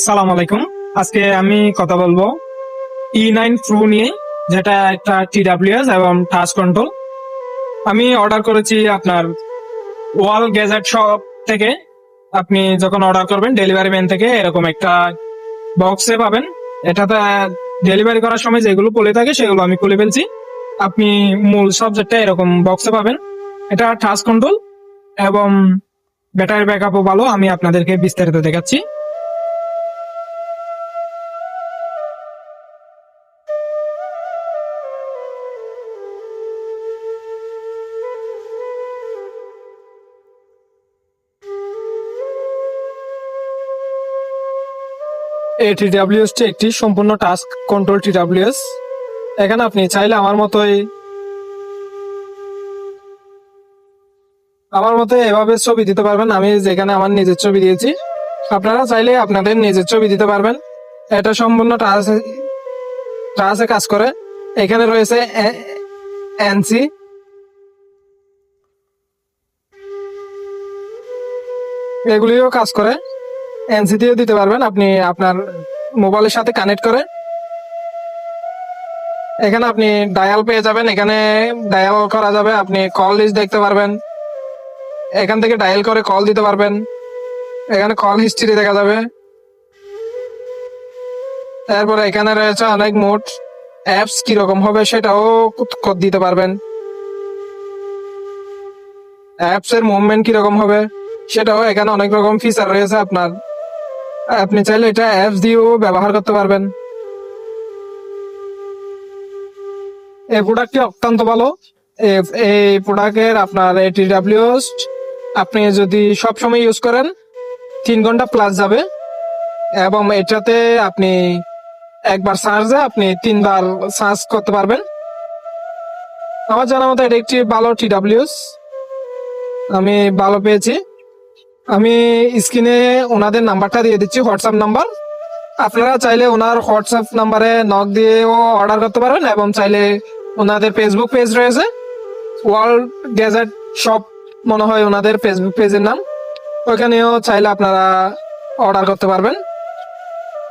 সালাম আলাইকুম। আজকে আমি কথা বলবো E9 প্রো নিয়ে, যেটা একটা TWS এবং টাচ কন্ট্রোল। আমি অর্ডার করেছি আপনার ওয়াল গ্যাজেট শপ থেকে। আপনি যখন অর্ডার করবেন ডেলিভারি ম্যান থেকে এরকম একটা বক্সে পাবেন। এটাতে ডেলিভারি করার সময় যেগুলো পড়ে থাকে সেগুলো আমি খুলে ফেলছি। আপনি মূল সাবজেক্টটা এরকম বক্সে পাবেন। এটা টাচ কন্ট্রোল এবং ব্যাটারি ব্যাকআপও ভালো। আমি আপনাদেরকে বিস্তারিত দেখাচ্ছি। এই TWS টি একটি সম্পূর্ণ টাস্ক কন্ট্রোল TWS। এখানে আপনি চাইলে আমার মতো এভাবে ছবি দিতে পারবেন। আমি যেখানে আমার নিজের ছবি দিয়েছি, আপনারা চাইলে আপনাদের নিজের ছবি দিতে পারবেন। এটা সম্পূর্ণ টাচে কাজ করে। এখানে রয়েছে এনসি, এগুলিও কাজ করে। এনসি দিয়েও দিতে পারবেন আপনি আপনার মোবাইলের সাথে কানেক্ট করে। এখানে আপনি ডায়াল পেয়ে যাবেন, এখানে ডায়াল করা যাবে। আপনি কল লিস্ট দেখতে পারবেন, এখান থেকে ডায়াল করে কল দিতে পারবেন। এখানে কল হিস্ট্রি দেখা যাবে। তারপরে এখানে রয়েছে অনেক মোড। অ্যাপস কিরকম হবে সেটাও দিতে পারবেন। অ্যাপস এর মুভমেন্ট কিরকম হবে সেটাও এখানে অনেক রকম ফিচার রয়েছে আপনার। আপনি চাইলে এটা অ্যাপস দিয়েও ব্যবহার করতে পারবেন। এই প্রোডাক্টটি অত্যন্ত ভালো। এই প্রোডাক্টের আপনার এই TWS আপনি যদি সবসময় ইউজ করেন 3 ঘন্টা প্লাস যাবে। এবং এটাতে আপনি একবার চার্জে আপনি 3 বার চার্জ করতে পারবেন। আমার জানা মতো এটা একটি ভালো TWS, আমি ভালো পেয়েছি। আমি স্ক্রিনে ওনাদের নাম্বারটা দিয়ে দিচ্ছি, হোয়াটসঅ্যাপ নাম্বার। আপনারা চাইলে ওনার হোয়াটসঅ্যাপ নাম্বারে নক দিয়েও অর্ডার করতে পারেন, এবং চাইলে ওনাদের ফেসবুক পেজ রয়েছে, ওয়ার্ল্ড গ্যাজেট শপ মনে হয় ওনাদের ফেসবুক পেজের নাম। ওইখানেও চাইলে আপনারা অর্ডার করতে পারবেন।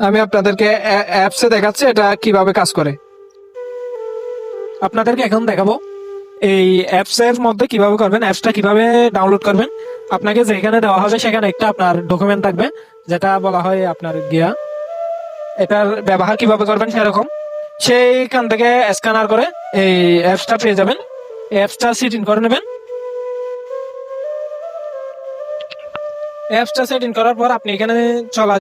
আমি আপনাদেরকে অ্যাপসে দেখাচ্ছি এটা কিভাবে কাজ করে। আপনাদেরকে এখন দেখাবো এই অ্যাপস এর মধ্যে কিভাবে করবেন, অ্যাপসটা কিভাবে ডাউনলোড করবেন। আপনাকে যেখানে দেওয়া হবে সেখানে একটা আপনার ডকুমেন্ট থাকবে, যেটা বলা হয় আপনার গিয়া। এটার ব্যবহার কিভাবে করবেন সেরকম সেইখান থেকে স্ক্যানার করে এই অ্যাপসটা পেয়ে যাবেন। অ্যাপসটা সেট ইন করে নেবেন। অ্যাপসটা সেট ইন করার পর আপনি এখানে চলা